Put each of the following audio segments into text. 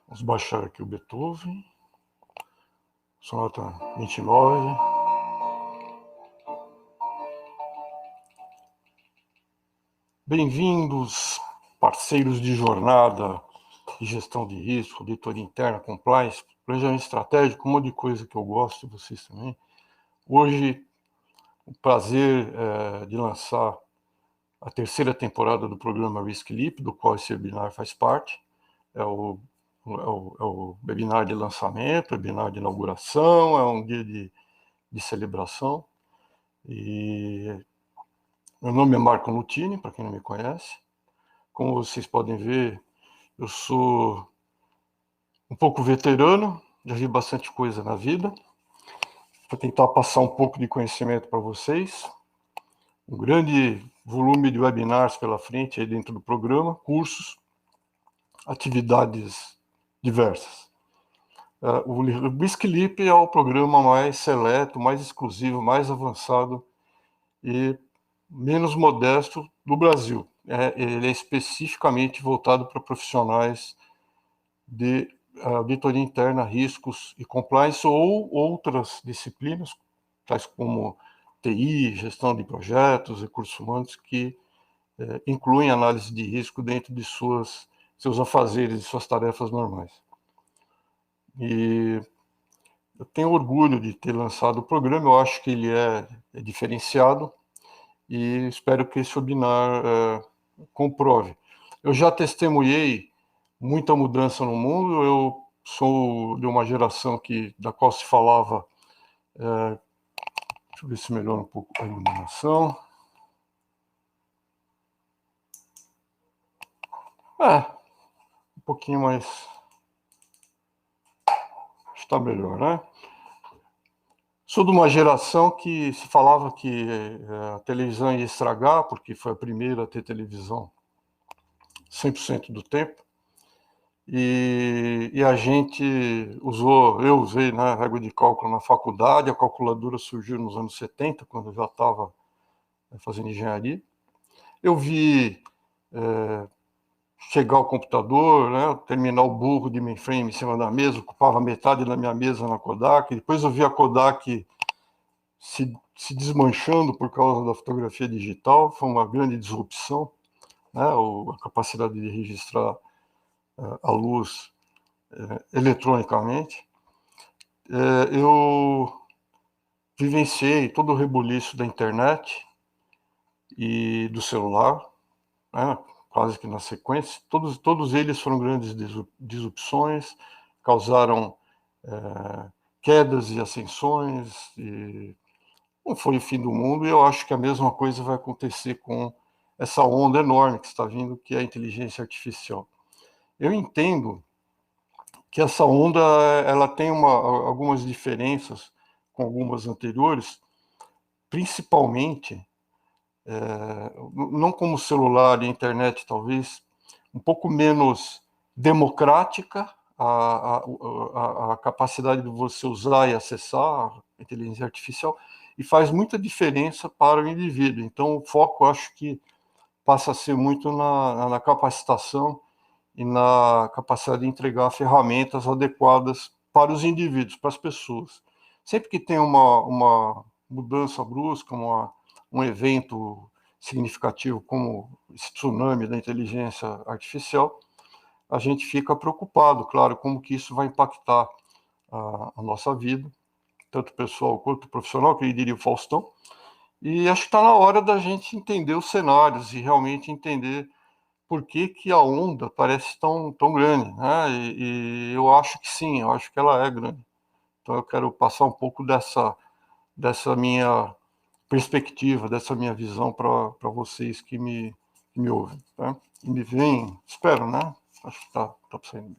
Vamos baixar aqui o Beethoven, sonata 29. Bem-vindos, parceiros de jornada de gestão de risco, auditoria interna, compliance, planejamento estratégico, um monte de coisa que eu gosto, vocês também. Hoje, o prazer de lançar a terceira temporada do programa Risk Leap, do qual esse webinar faz parte. É o webinar de lançamento, webinar de inauguração, é um dia de celebração. E meu nome é Marco Nutini, para quem não me conhece. Como vocês podem ver, eu sou um pouco veterano, já vi bastante coisa na vida. Vou tentar passar um pouco de conhecimento para vocês. Um grande volume de webinars pela frente aí dentro do programa, cursos, atividades diversas. O Risk Leap é o programa mais seleto, mais exclusivo, mais avançado e menos modesto do Brasil. Ele é especificamente voltado para profissionais de auditoria interna, riscos e compliance ou outras disciplinas, tais como TI, gestão de projetos, recursos humanos, que incluem análise de risco dentro de seus afazeres e suas tarefas normais. E eu tenho orgulho de ter lançado o programa, eu acho que ele é diferenciado e espero que esse webinar comprove. Eu já testemunhei muita mudança no mundo, eu sou de uma geração da qual se falava... deixa eu ver se melhora um pouco a iluminação. Um pouquinho mais... está melhor, né? Sou de uma geração que se falava que a televisão ia estragar, porque foi a primeira a ter televisão 100% do tempo. E a gente eu usei, né, régua de cálculo na faculdade, a calculadora surgiu nos anos 70, quando eu já estava fazendo engenharia. Eu vi chegar o computador, né, terminal burro de mainframe em cima da mesa, ocupava metade da minha mesa na Kodak. Depois eu vi a Kodak se desmanchando por causa da fotografia digital, foi uma grande disrupção, né, a capacidade de registrar a luz eletronicamente. Eu vivenciei todo o rebuliço da internet e do celular, né, quase que na sequência. Todos eles foram grandes disrupções, causaram quedas e ascensões, e não foi o fim do mundo, e eu acho que a mesma coisa vai acontecer com essa onda enorme que está vindo, que é a inteligência artificial. Eu entendo que essa onda ela tem algumas diferenças com algumas anteriores, principalmente, não como celular e internet, talvez, um pouco menos democrática a capacidade de você usar e acessar a inteligência artificial, e faz muita diferença para o indivíduo. Então, o foco, acho que, passa a ser muito na capacitação e na capacidade de entregar ferramentas adequadas para os indivíduos, para as pessoas. Sempre que tem uma mudança brusca, um evento significativo como esse tsunami da inteligência artificial, a gente fica preocupado, claro, como que isso vai impactar a nossa vida, tanto pessoal quanto profissional, que eu diria o Faustão. E acho que está na hora da gente entender os cenários e realmente entender por que a onda parece tão grande, né? E eu acho que sim, eu acho que ela é grande. Então eu quero passar um pouco dessa minha perspectiva, dessa minha visão para vocês que me ouvem, tá? E me veem, espero, né? Acho que está saindo.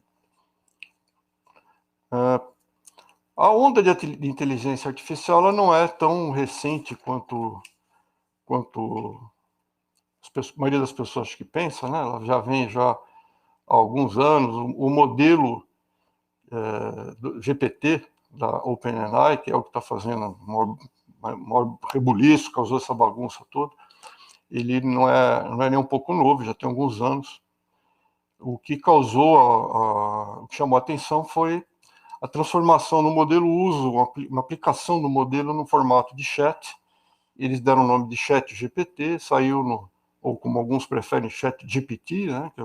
A onda de inteligência artificial ela não é tão recente quanto a maioria das pessoas que pensam, né? Ela já vem há alguns anos. O modelo do GPT, da OpenAI, que é o que está fazendo o maior rebuliço, causou essa bagunça toda, ele não é nem um pouco novo, já tem alguns anos. o que causou, o que chamou a atenção foi a transformação no modelo uso, uma aplicação do modelo no formato de chat. Eles deram o nome de Chat GPT, saiu no, ou como alguns preferem, Chat GPT, né, que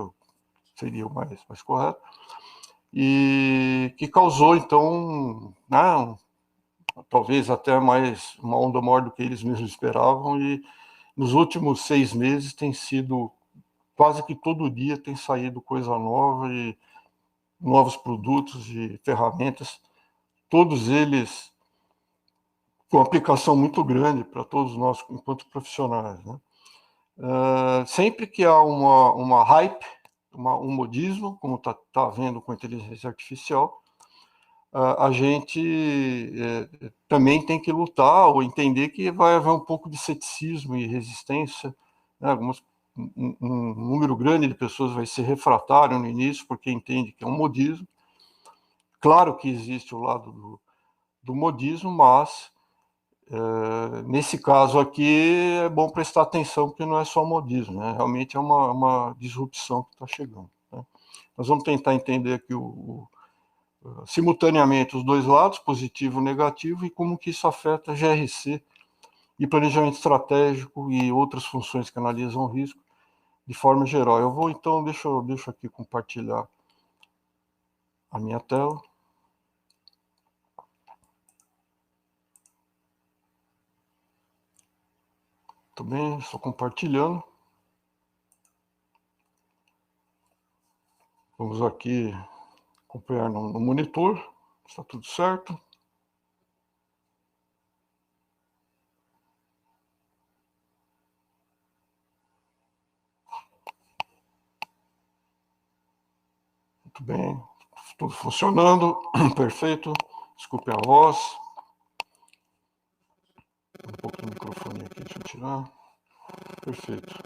seria o mais correto, e que causou, então, talvez até mais uma onda maior do que eles mesmos esperavam, e nos últimos 6 meses tem sido, quase que todo dia tem saído coisa nova e novos produtos e ferramentas, todos eles com aplicação muito grande para todos nós enquanto profissionais, né? Sempre que há uma hype, um modismo, como está havendo com a inteligência artificial, a gente também tem que lutar ou entender que vai haver um pouco de ceticismo e resistência, né? Um número grande de pessoas vai ser refratário no início, porque entende que é um modismo. Claro que existe o lado do modismo, mas nesse caso aqui é bom prestar atenção, porque não é só modismo, né? Realmente é uma disrupção que está chegando, né? Nós vamos tentar entender aqui simultaneamente os dois lados, positivo e negativo, e como que isso afeta a GRC e planejamento estratégico e outras funções que analisam o risco de forma geral. Eu vou então, deixa aqui compartilhar a minha tela. Tudo bem, estou compartilhando. Vamos aqui acompanhar no monitor, está tudo certo. Muito bem, tudo funcionando, perfeito. Desculpe a voz. Um pouquinho o microfone aqui, deixa eu tirar. Perfeito.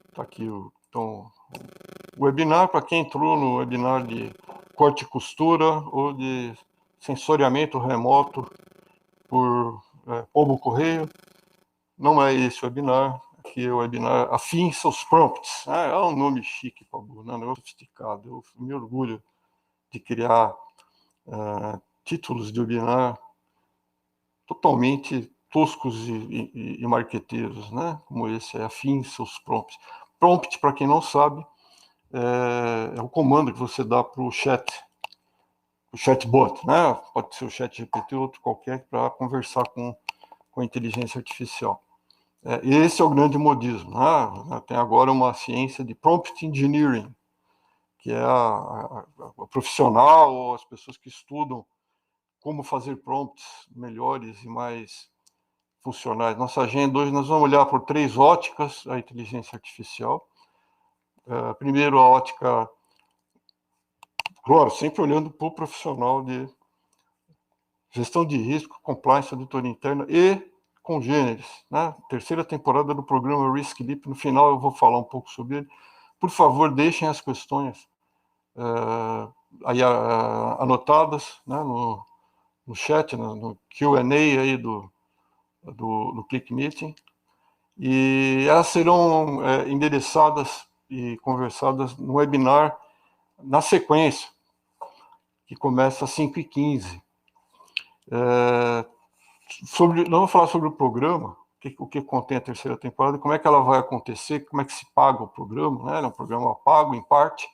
Está aqui então, o webinar, para quem entrou no webinar de corte e costura ou de sensoriamento remoto por pombo correio, não é esse o webinar. Aqui é o webinar Afine seus prompts. É um nome chique, Pablo, né? Um negócio sofisticado. Eu me orgulho de criar títulos de webinar totalmente toscos e marqueteiros, né? Como esse é Afine seus prompts. Prompt, para quem não sabe, é o comando que você dá para o chatbot, né? Pode ser o chat GPT ou outro qualquer, para conversar com a inteligência artificial. Esse é o grande modismo, né? Tem agora uma ciência de prompt engineering, que é a profissional ou as pessoas que estudam como fazer prompts melhores e mais funcionais. Nossa agenda hoje nós vamos olhar por 3 óticas a inteligência artificial. Primeiro, a ótica, claro, sempre olhando para o profissional de gestão de risco, compliance, auditoria interna e congêneres, né? Terceira temporada do programa Risk Leap. No final eu vou falar um pouco sobre ele. Por favor, deixem as questões aí anotadas, né, no chat, no Q&A aí do Click Meeting, e elas serão endereçadas e conversadas no webinar na sequência, que começa às 5h15. Nós vamos falar sobre o programa, o que contém a terceira temporada, como é que ela vai acontecer, como é que se paga o programa, né? É um programa pago em parte,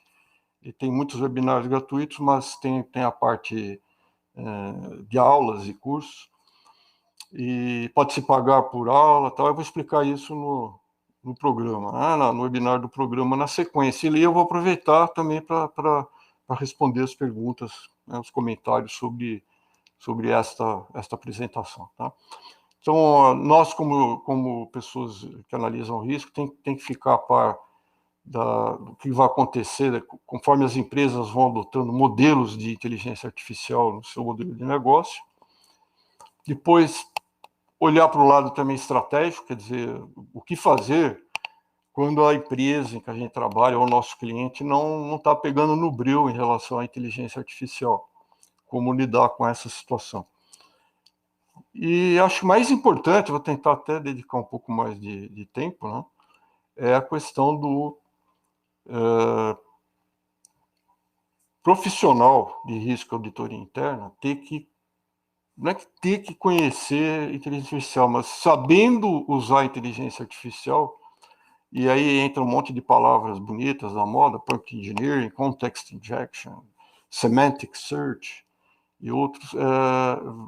e tem muitos webinários gratuitos, mas tem a parte de aulas e cursos, e pode se pagar por aula, tal. Eu vou explicar isso no programa, no webinar do programa na sequência. E eu vou aproveitar também para responder as perguntas, né, os comentários sobre esta apresentação, tá? Então, nós, como pessoas que analisam o risco, tem que ficar a par do que vai acontecer conforme as empresas vão adotando modelos de inteligência artificial no seu modelo de negócio. Depois, olhar para o lado também estratégico, quer dizer, o que fazer quando a empresa em que a gente trabalha ou o nosso cliente não está pegando no breu em relação à inteligência artificial. Como lidar com essa situação. E acho mais importante, vou tentar até dedicar um pouco mais de tempo, né, é a questão profissional de risco e auditoria interna não é que ter que conhecer inteligência artificial, mas sabendo usar a inteligência artificial, e aí entra um monte de palavras bonitas da moda, prompt engineering, context injection, semantic search e outros,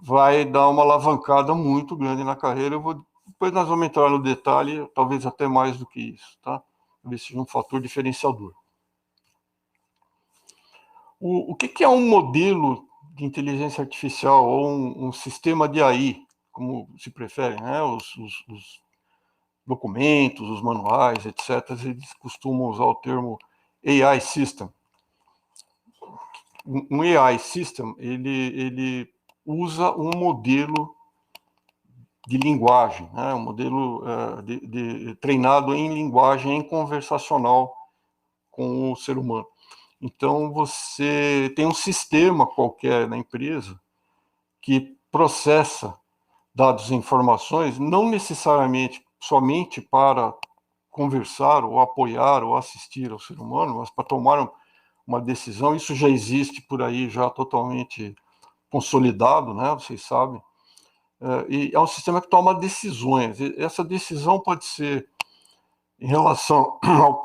vai dar uma alavancada muito grande na carreira. Depois nós vamos entrar no detalhe, talvez até mais do que isso, tá? Talvez seja um fator diferenciador. O que é um modelo de inteligência artificial ou um sistema de AI, como se prefere, né? Os documentos, os manuais, etc., eles costumam usar o termo AI System. Um AI System, ele usa um modelo de linguagem, né? Um modelo treinado em linguagem conversacional com o ser humano. Então, você tem um sistema qualquer na empresa que processa dados e informações, não necessariamente somente para conversar ou apoiar ou assistir ao ser humano, mas para tomar uma decisão. Isso já existe por aí, já totalmente consolidado, né? Vocês sabem. E é um sistema que toma decisões. E essa decisão pode ser em relação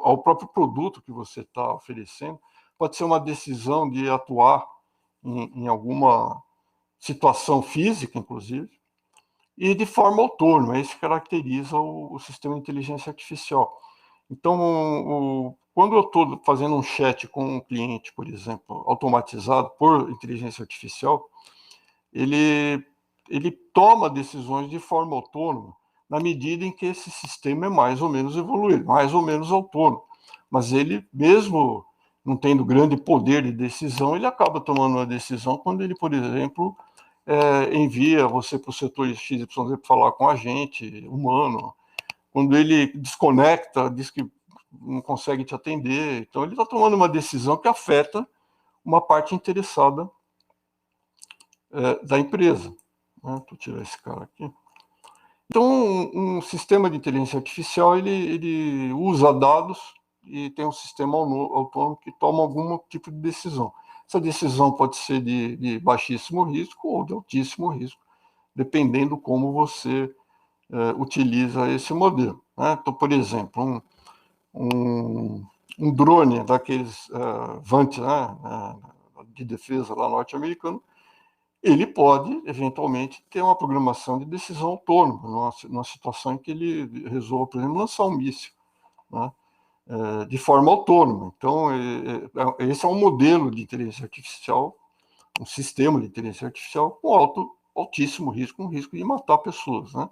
ao próprio produto que você está oferecendo, pode ser uma decisão de atuar em alguma situação física, inclusive, e de forma autônoma. Isso caracteriza o sistema de inteligência artificial. Então, quando eu estou fazendo um chat com um cliente, por exemplo, automatizado por inteligência artificial, ele toma decisões de forma autônoma, na medida em que esse sistema é mais ou menos evoluído, mais ou menos autônomo. Mas ele, mesmo não tendo grande poder de decisão, ele acaba tomando uma decisão quando ele, por exemplo, envia você para o setor XYZ para falar com a gente, humano. Quando ele desconecta, diz que não consegue te atender. Então, ele está tomando uma decisão que afeta uma parte interessada da empresa. Vou tirar esse cara aqui. Então, um sistema de inteligência artificial, ele usa dados e tem um sistema autônomo que toma algum tipo de decisão. Essa decisão pode ser de baixíssimo risco ou de altíssimo risco, dependendo como você utiliza esse modelo, né? Então, por exemplo, um drone daqueles VANT, né, de defesa lá norte-americano, ele pode, eventualmente, ter uma programação de decisão autônoma, numa situação em que ele resolva, por exemplo, lançar um míssil, né, de forma autônoma. Então, esse é um modelo de inteligência artificial, um sistema de inteligência artificial com altíssimo risco, um risco de matar pessoas, né?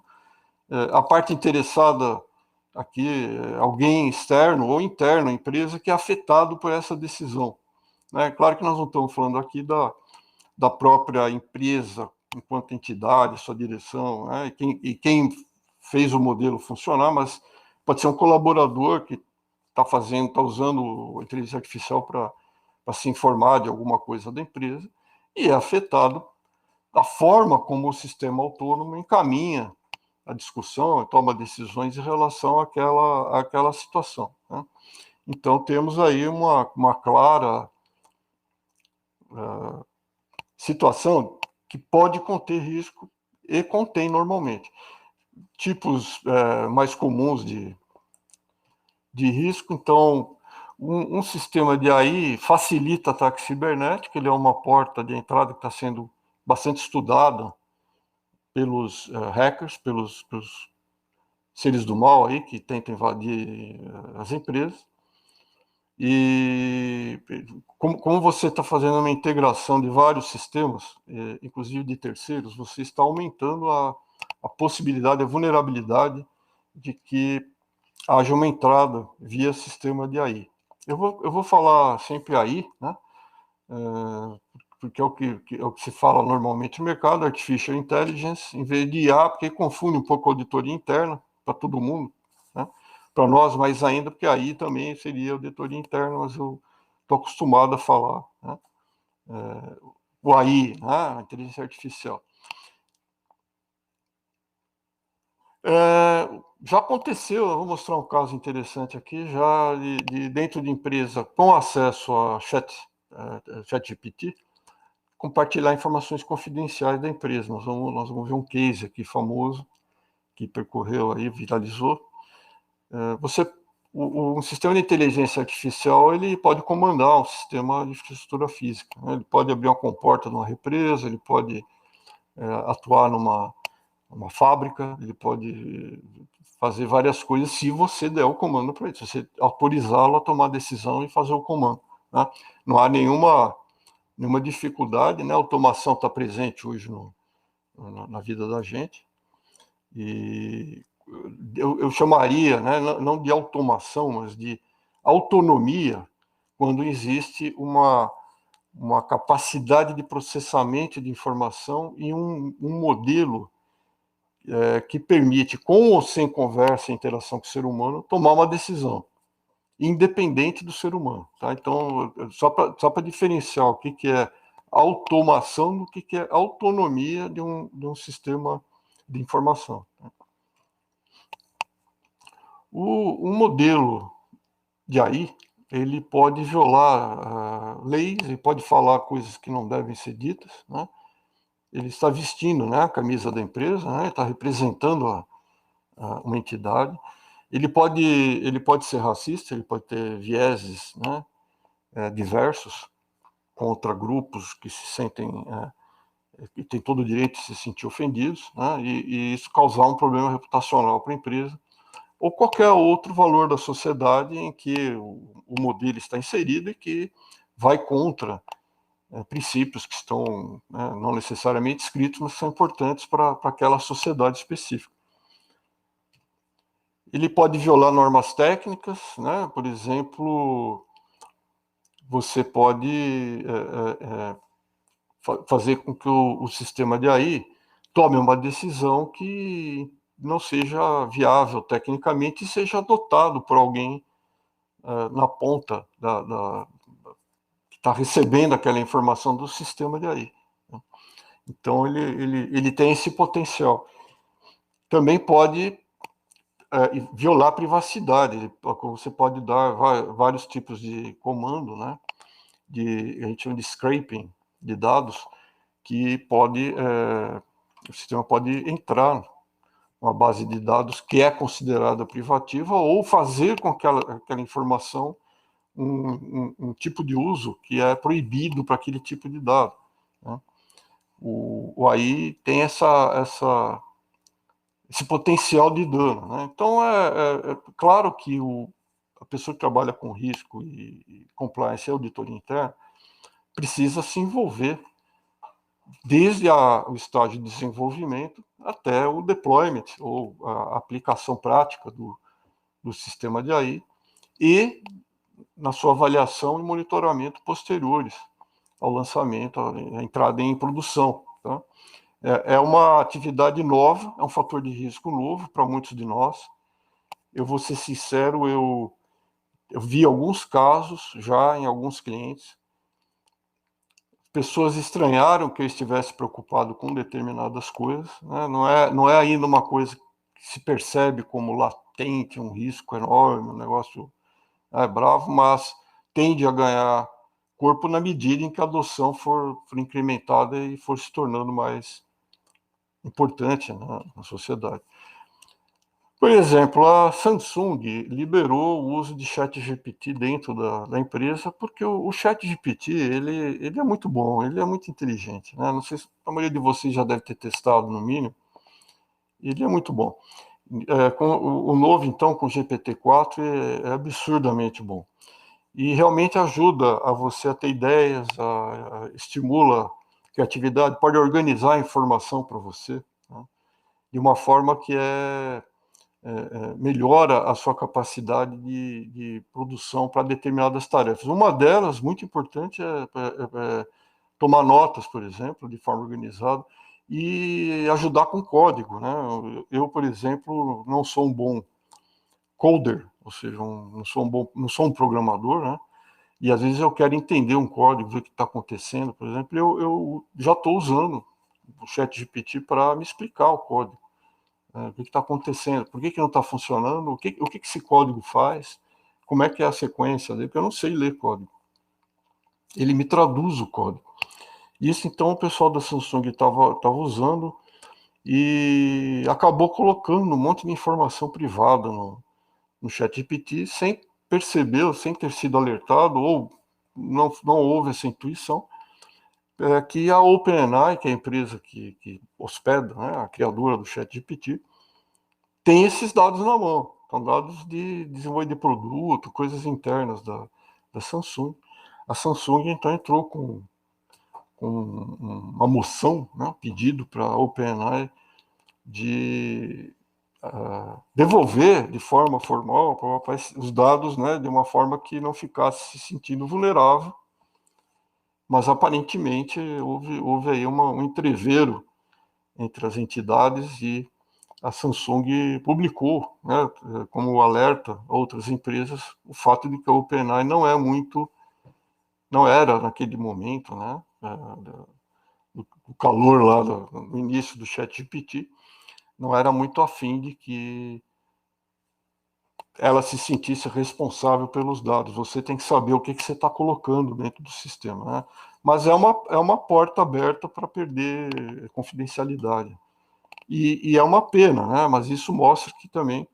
A parte interessada aqui é alguém externo ou interno à empresa que é afetado por essa decisão, né? Claro que nós não estamos falando aqui da própria empresa enquanto entidade, sua direção, né? E quem fez o modelo funcionar, mas pode ser um colaborador que está usando a inteligência artificial para se informar de alguma coisa da empresa e é afetado da forma como o sistema autônomo encaminha a discussão, toma decisões em relação àquela situação, né? Então, temos aí uma clara situação que pode conter risco e contém normalmente. Tipos mais comuns de risco, então, um sistema de AI facilita ataque cibernético, ele é uma porta de entrada que está sendo bastante estudada pelos hackers, pelos seres do mal aí que tentam invadir as empresas. E como você está fazendo uma integração de vários sistemas, inclusive de terceiros, você está aumentando a possibilidade, a vulnerabilidade de que haja uma entrada via sistema de AI. Eu vou falar sempre AI, né? Porque é o que se fala normalmente no mercado, Artificial Intelligence, em vez de IA, porque confunde um pouco a auditoria interna para todo mundo, né? Para nós mais ainda, porque aí também seria auditoria interna, mas eu estou acostumado a falar, né? O AI, né? A inteligência artificial. Já aconteceu, eu vou mostrar um caso interessante aqui, já dentro de empresa com acesso a ChatGPT, compartilhar informações confidenciais da empresa. Nós vamos ver um case aqui famoso, que percorreu aí, viralizou. Um sistema de inteligência artificial, ele pode comandar um sistema de infraestrutura física, né? Ele pode abrir uma comporta numa represa, ele pode atuar numa fábrica, ele pode fazer várias coisas se você der o comando para ele, se você autorizá-lo a tomar a decisão e fazer o comando, né? Não há nenhuma dificuldade, né? A automação está presente hoje na vida da gente, e eu chamaria, né, não de automação, mas de autonomia, quando existe uma capacidade de processamento de informação e um modelo que permite, com ou sem conversa e interação com o ser humano, tomar uma decisão, independente do ser humano. Tá? Então, só para diferenciar o que é automação do que é autonomia de um sistema de informação. Um modelo de AI, ele pode violar leis, ele pode falar coisas que não devem ser ditas, né? Ele está vestindo, né, a camisa da empresa, né? Está representando uma entidade. Ele pode ser racista, ele pode ter vieses, né, diversos contra grupos que se sentem, que têm todo o direito de se sentir ofendidos, né, e isso causar um problema reputacional para a empresa, ou qualquer outro valor da sociedade em que o modelo está inserido e que vai contra princípios que estão, né, não necessariamente escritos, mas são importantes para aquela sociedade específica. Ele pode violar normas técnicas, né? Por exemplo, você pode fazer com que o sistema de AI tome uma decisão que não seja viável tecnicamente e seja adotado por alguém na ponta que está recebendo aquela informação do sistema de AI. Então, ele tem esse potencial. Também pode violar a privacidade. Você pode dar vários tipos de comando, né? A gente chama de scraping de dados, que o sistema pode entrar uma base de dados que é considerada privativa ou fazer com que aquela informação um tipo de uso que é proibido para aquele tipo de dado, né? O AI tem esse potencial de dano, né? Então, é claro que a pessoa que trabalha com risco e compliance e auditoria interna precisa se envolver desde o estágio de desenvolvimento até o deployment, ou a aplicação prática do sistema de AI, e na sua avaliação e monitoramento posteriores ao lançamento, à entrada em produção. Tá? É uma atividade nova, é um fator de risco novo para muitos de nós. Eu vou ser sincero, eu vi alguns casos já em alguns clientes. Pessoas estranharam que eu estivesse preocupado com determinadas coisas, né? Não é ainda uma coisa que se percebe como latente, um risco enorme, um negócio bravo, mas tende a ganhar corpo na medida em que a adoção for incrementada e for se tornando mais importante na sociedade. Por exemplo, a Samsung liberou o uso de ChatGPT dentro da empresa, porque o ChatGPT ele é muito bom, ele é muito inteligente, né? Não sei se a maioria de vocês já deve ter testado, no mínimo. Ele é muito bom. Com o novo, então, com o GPT-4, é absurdamente bom. E realmente ajuda a você a ter ideias, estimula a criatividade, pode organizar a informação para você, né? De uma forma que melhora a sua capacidade de produção para determinadas tarefas. Uma delas, muito importante, é tomar notas, por exemplo, de forma organizada, e ajudar com código, né? Eu, por exemplo, não sou um bom coder, ou seja, não sou um programador, né? E às vezes eu quero entender um código, ver o que está acontecendo, por exemplo, eu já estou usando o ChatGPT para me explicar o código. O que está acontecendo? Por que não está funcionando? O que esse código faz? Como é que é a sequência dele? Porque eu não sei ler código. Ele me traduz o código. Isso, então, o pessoal da Samsung estava usando e acabou colocando um monte de informação privada no ChatGPT sem perceber, sem ter sido alertado, ou não houve essa intuição, que a OpenAI, que é a empresa que hospeda, né, a criadora do ChatGPT, tem esses dados na mão. São dados de desenvolvimento de produto, coisas internas da Samsung. A Samsung, então, entrou com uma moção, né, um pedido para a OpenAI de devolver de forma formal os dados, né, de uma forma que não ficasse se sentindo vulnerável, mas aparentemente houve aí um entreveiro entre as entidades e a Samsung publicou, né, como alerta a outras empresas, o fato de que a OpenAI não era naquele momento, né, o calor lá no início do ChatGPT, não era muito afim de que ela se sentisse responsável pelos dados. Você tem que saber o que você está colocando dentro do sistema, né? Mas é uma porta aberta para perder confidencialidade. E é uma pena, né? Mas isso mostra que também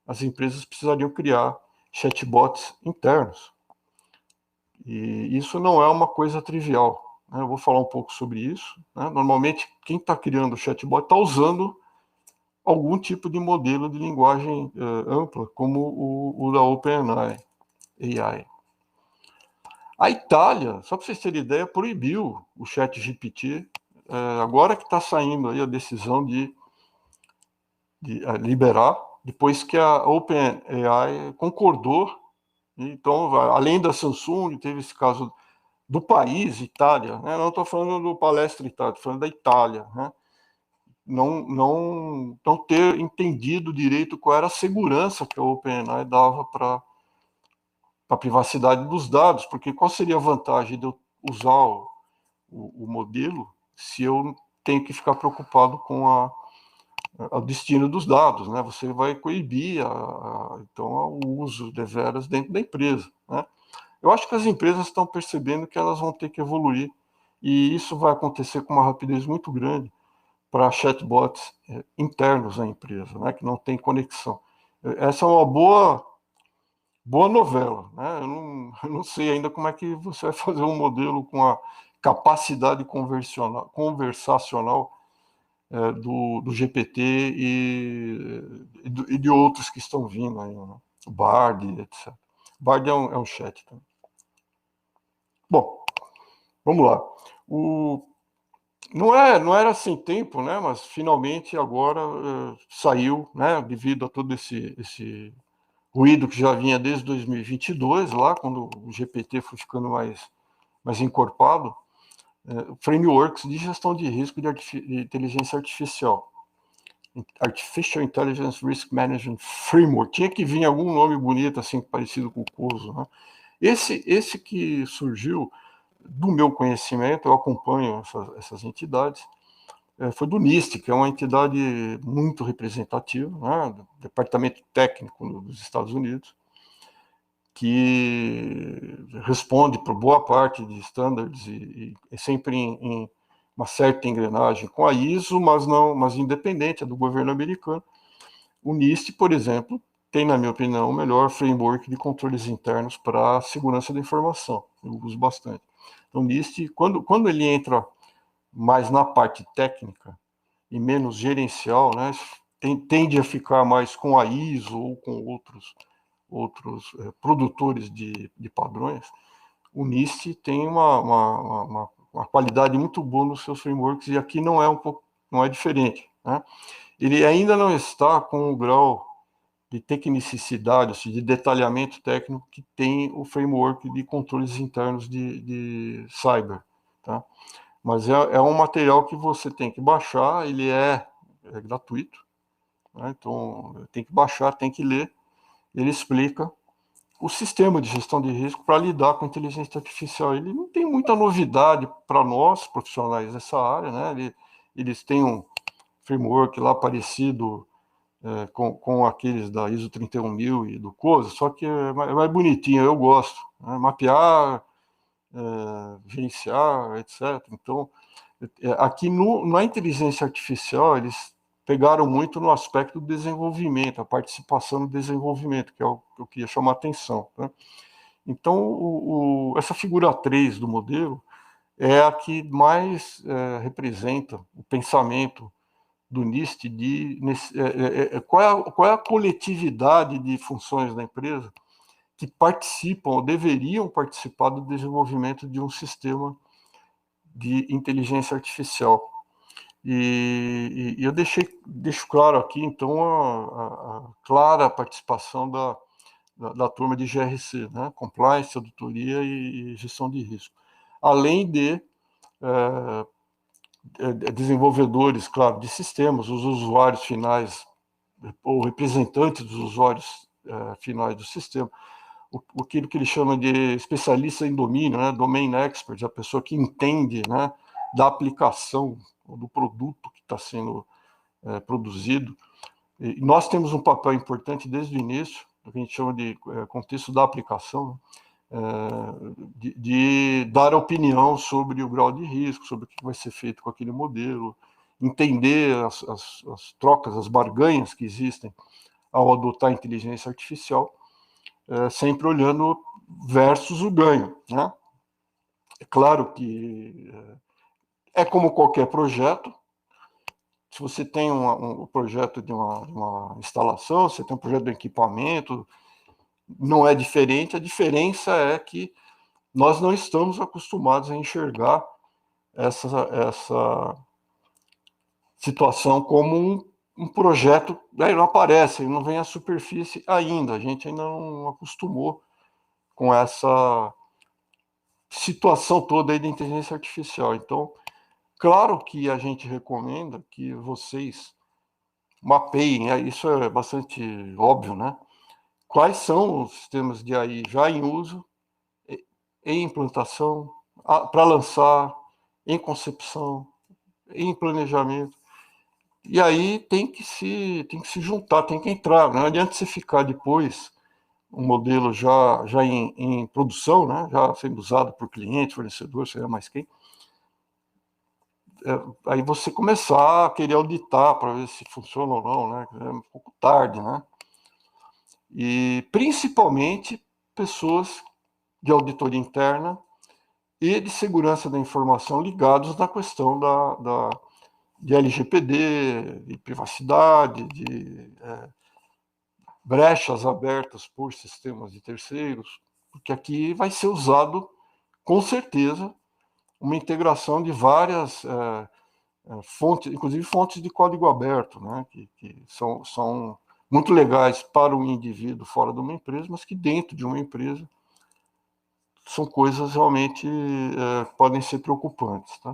as empresas precisariam criar chatbots internos. E isso não é uma coisa trivial, né? Eu vou falar um pouco sobre isso, né? Normalmente, quem está criando o chatbot está usando algum tipo de modelo de linguagem ampla, como o da OpenAI. A Itália, só para vocês terem ideia, proibiu o ChatGPT, agora que está saindo aí a decisão de liberar, depois que a OpenAI concordou. Então, além da Samsung, teve esse caso do país, Itália, né? Não estou falando do Palestra Itália, estou falando da Itália, né? Não ter entendido direito qual era a segurança que a OpenAI dava para a privacidade dos dados, porque qual seria a vantagem de eu usar o modelo se eu tenho que ficar preocupado com o destino dos dados, né? Você vai coibir então, o uso deveras dentro da empresa, né? Eu acho que as empresas estão percebendo que elas vão ter que evoluir, e isso vai acontecer com uma rapidez muito grande para chatbots internos à empresa, né, que não tem conexão. Essa é uma boa novela, né? Eu não sei ainda como é que você vai fazer um modelo com a capacidade conversacional do GPT e de outros que estão vindo aí, né? O Bard, etc. Bard é um chat também. Bom, vamos lá. Não era sem tempo, né? Mas finalmente agora saiu, né? Devido a todo esse ruído que já vinha desde 2022, lá quando o GPT foi ficando mais encorpado, frameworks de gestão de risco de inteligência artificial. Artificial Intelligence Risk Management Framework. Tinha que vir algum nome bonito, assim, parecido com o COSO, né? Esse que surgiu, do meu conhecimento, eu acompanho essas entidades, foi do NIST, que é uma entidade muito representativa, né, do Departamento Técnico dos Estados Unidos, que responde por boa parte de standards e sempre em uma certa engrenagem com a ISO, mas independente, é do governo americano. O NIST, por exemplo, tem, na minha opinião, o melhor framework de controles internos para a segurança da informação. Eu uso bastante. Então, o NIST, quando ele entra mais na parte técnica e menos gerencial, né, tende a ficar mais com a ISO ou com outros produtores de padrões. O NIST tem uma qualidade muito boa nos seus frameworks, e aqui não é diferente, né? Ele ainda não está com o grau de tecnicidade, assim, de detalhamento técnico que tem o framework de controles internos de cyber, tá? Mas é um material que você tem que baixar, ele é gratuito, né? Então tem que baixar, tem que ler. Ele explica o sistema de gestão de risco para lidar com a inteligência artificial. Ele não tem muita novidade para nós, profissionais dessa área, né? Eles têm framework lá parecido com aqueles da ISO 31000 e do COSA, só que é mais bonitinho, eu gosto. Né? Mapear, gerenciar, etc. Então, aqui na inteligência artificial, eles pegaram muito no aspecto do desenvolvimento, a participação no desenvolvimento, que é o que eu queria chamar a atenção. Né? Então, essa figura 3 do modelo é a que mais representa o pensamento do NIST qual é a coletividade de funções da empresa que participam ou deveriam participar do desenvolvimento de um sistema de inteligência artificial. E eu deixo claro aqui, então, a clara participação da turma de GRC, né? Compliance, auditoria e gestão de risco. Além de desenvolvedores, claro, de sistemas, os usuários finais, ou representantes dos usuários finais do sistema, aquilo que ele chama de especialista em domínio, né, domain expert, a pessoa que entende, né, da aplicação ou do produto que está sendo produzido. E nós temos um papel importante desde o início, o que a gente chama de contexto da aplicação, de dar opinião sobre o grau de risco, sobre o que vai ser feito com aquele modelo, entender as trocas, as barganhas que existem ao adotar a inteligência artificial, sempre olhando versus o ganho. Né? É claro que é como qualquer projeto. Se você tem um projeto de uma instalação, você tem um projeto de equipamento, não é diferente. A diferença é que nós não estamos acostumados a enxergar essa situação como um projeto. Ele não aparece, ele não vem à superfície ainda. A gente ainda não acostumou com essa situação toda aí da inteligência artificial. Então, claro que a gente recomenda que vocês mapeiem, isso é bastante óbvio, né? Quais são os sistemas de AI já em uso, em implantação, para lançar, em concepção, em planejamento. E aí tem que se juntar, tem que entrar. Não adianta você ficar depois um modelo já em produção, né? Já sendo usado por cliente, fornecedor, sei lá mais quem. Aí você começar a querer auditar para ver se funciona ou não, né? É um pouco tarde, né? E principalmente pessoas de auditoria interna e de segurança da informação ligados na questão de LGPD, de privacidade, de brechas abertas por sistemas de terceiros, porque aqui vai ser usado, com certeza, uma integração de várias fontes, inclusive fontes de código aberto, né, que são muito legais para o indivíduo fora de uma empresa, mas que dentro de uma empresa são coisas realmente podem ser preocupantes. Tá?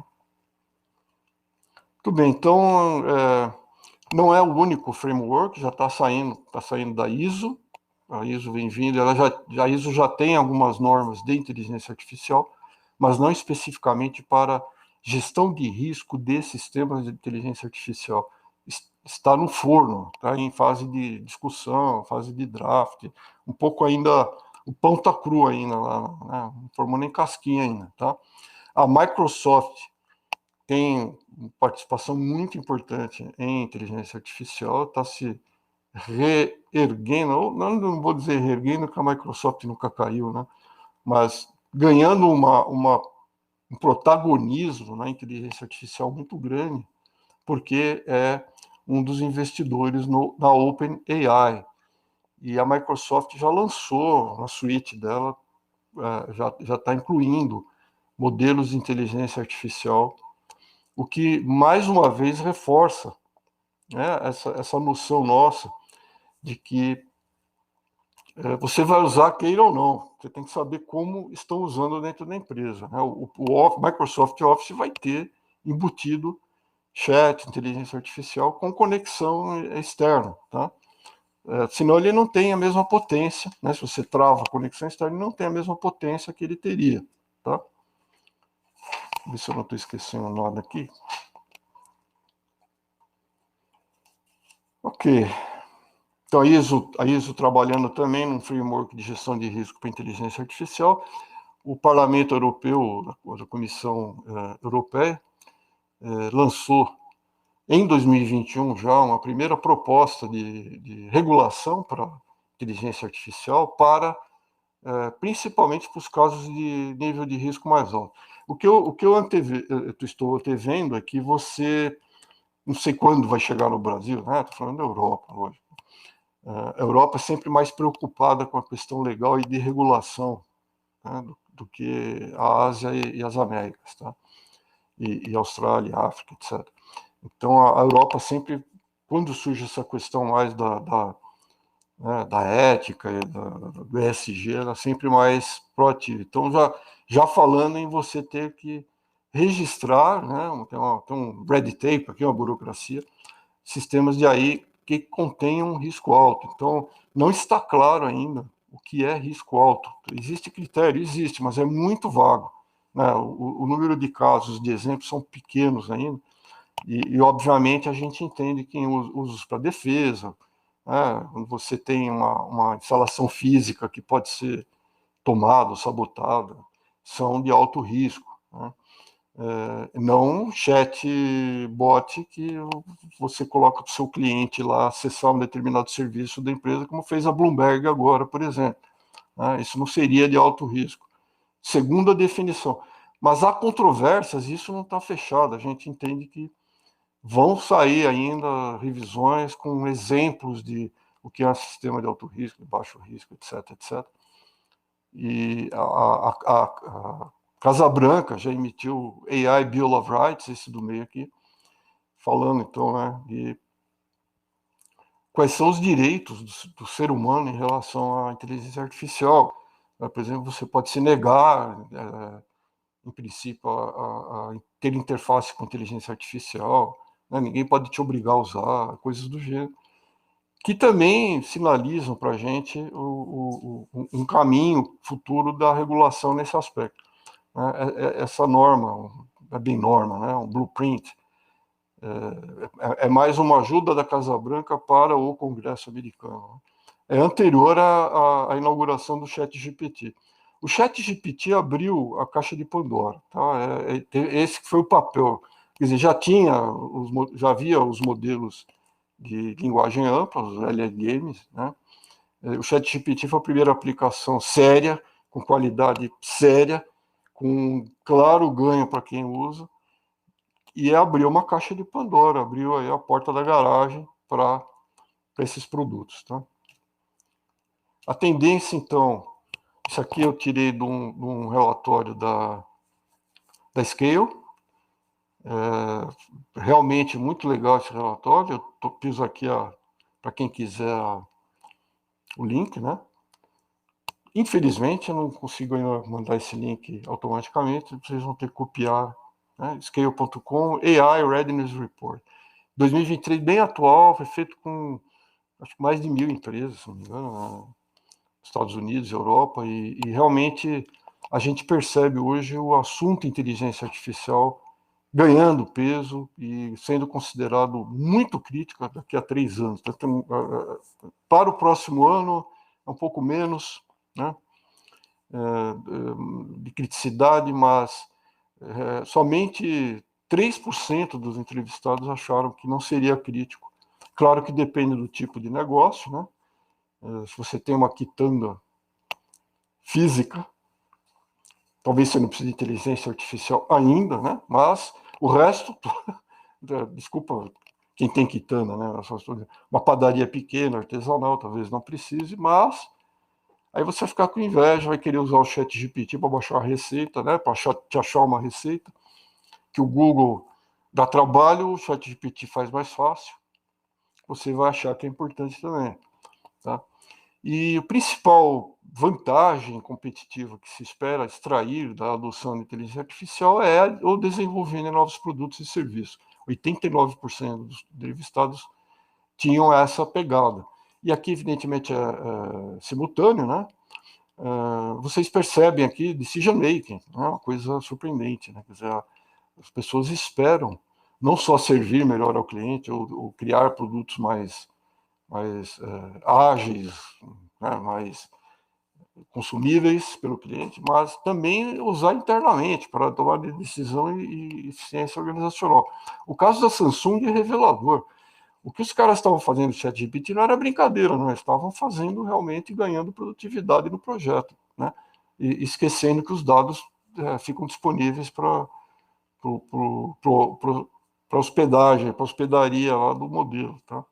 Muito bem, então não é o único framework, já está saindo da ISO, a ISO vem vindo, a ISO já tem algumas normas de inteligência artificial, mas não especificamente para gestão de risco de sistemas de inteligência artificial. Está no forno, está em fase de discussão, fase de draft, um pouco ainda, o pão está cru ainda lá, né? Não formou nem casquinha ainda. Tá? A Microsoft tem participação muito importante em inteligência artificial, está se reerguendo, não vou dizer reerguendo, porque a Microsoft nunca caiu, né? Mas ganhando um protagonismo na inteligência artificial muito grande, porque é um dos investidores na OpenAI. E a Microsoft já lançou na suíte dela, já está incluindo modelos de inteligência artificial, o que, mais uma vez, reforça, né, essa noção nossa de que você vai usar, queira ou não. Você tem que saber como estão usando dentro da empresa. Né? O Microsoft Office vai ter embutido chat, inteligência artificial com conexão externa. Tá? Senão ele não tem a mesma potência. Né? Se você trava a conexão externa, ele não tem a mesma potência que ele teria. Tá? Ver se eu não estou esquecendo nada aqui. Ok. Então, a ISO trabalhando também num framework de gestão de risco para inteligência artificial. O Parlamento Europeu, a Comissão Europeia, lançou em 2021 já uma primeira proposta de regulação para inteligência artificial principalmente para os casos de nível de risco mais alto. O que eu estou antevendo é que você, não sei quando vai chegar no Brasil, né? Estou falando da Europa, lógico. A Europa é sempre mais preocupada com a questão legal e de regulação, né, do que a Ásia e as Américas, tá? E Austrália, África, etc. Então, a Europa sempre, quando surge essa questão mais da ética e do ESG, ela é sempre mais proativa. Então, já falando em você ter que registrar, né, tem um red tape aqui, uma burocracia, sistemas de AI que contenham risco alto. Então, não está claro ainda o que é risco alto. Existe critério? Existe, mas é muito vago, né? O número de casos, de exemplos, são pequenos ainda, e obviamente, a gente entende que usos para defesa, né? Quando você tem uma instalação física que pode ser tomada, sabotada, são de alto risco, né? Não um chatbot que você coloca para o seu cliente lá acessar um determinado serviço da empresa, como fez a Bloomberg agora, por exemplo, né? Isso não seria de alto risco, segundo a definição. Mas há controvérsias, isso não está fechado. A gente entende que vão sair ainda revisões com exemplos de o que é um sistema de alto risco, de baixo risco, etc, etc. E a Casa Branca já emitiu AI Bill of Rights, esse do meio aqui, falando, então, né, de quais são os direitos do ser humano em relação à inteligência artificial. Por exemplo, você pode se negar, em princípio, a ter interface com inteligência artificial, né? Ninguém pode te obrigar a usar, coisas do gênero, que também sinalizam para a gente um caminho futuro da regulação nesse aspecto, né? Essa norma, é bem norma, né? Um blueprint, é mais uma ajuda da Casa Branca para o Congresso americano. É anterior à inauguração do ChatGPT. O ChatGPT abriu a caixa de Pandora, tá? Esse foi o papel. Quer dizer, já havia os modelos de linguagem ampla, os LLMs, né? O ChatGPT foi a primeira aplicação séria, com qualidade séria, com claro ganho para quem usa, e abriu uma caixa de Pandora, abriu aí a porta da garagem para esses produtos, tá? A tendência, então, isso aqui eu tirei de um relatório da Scale, realmente muito legal esse relatório, eu fiz aqui, para quem quiser, o link, né? Infelizmente, eu não consigo ainda mandar esse link automaticamente, vocês vão ter que copiar, né? Scale.com, AI Readiness Report. 2023, bem atual, foi feito com acho que mais de 1.000 empresas, se não me engano, Estados Unidos, Europa, e realmente a gente percebe hoje o assunto inteligência artificial ganhando peso e sendo considerado muito crítico daqui a 3 anos. Então, para o próximo ano, é um pouco menos, né, de criticidade, mas somente 3% dos entrevistados acharam que não seria crítico. Claro que depende do tipo de negócio, né? Se você tem uma quitanda física, talvez você não precise de inteligência artificial ainda, né? Mas o resto, desculpa quem tem quitanda, né? Uma padaria pequena, artesanal, talvez não precise, mas aí você vai ficar com inveja, vai querer usar o ChatGPT para baixar a receita, né? Para te achar uma receita, que o Google dá trabalho, o ChatGPT faz mais fácil, você vai achar que é importante também, tá? E a principal vantagem competitiva que se espera extrair da adoção da inteligência artificial é o desenvolvimento de novos produtos e serviços. 89% dos entrevistados tinham essa pegada. E aqui, evidentemente, é simultâneo, né? Vocês percebem aqui decision making, né? Uma coisa surpreendente, né? Quer dizer, as pessoas esperam não só servir melhor ao cliente ou criar produtos mais ágeis, né, mais consumíveis pelo cliente, mas também usar internamente para tomar decisão e eficiência organizacional. O caso da Samsung é revelador. O que os caras estavam fazendo no ChatGPT não era brincadeira, não. Eles estavam fazendo realmente ganhando produtividade no projeto, né? E esquecendo que os dados ficam disponíveis para hospedagem, para hospedaria lá do modelo, tá?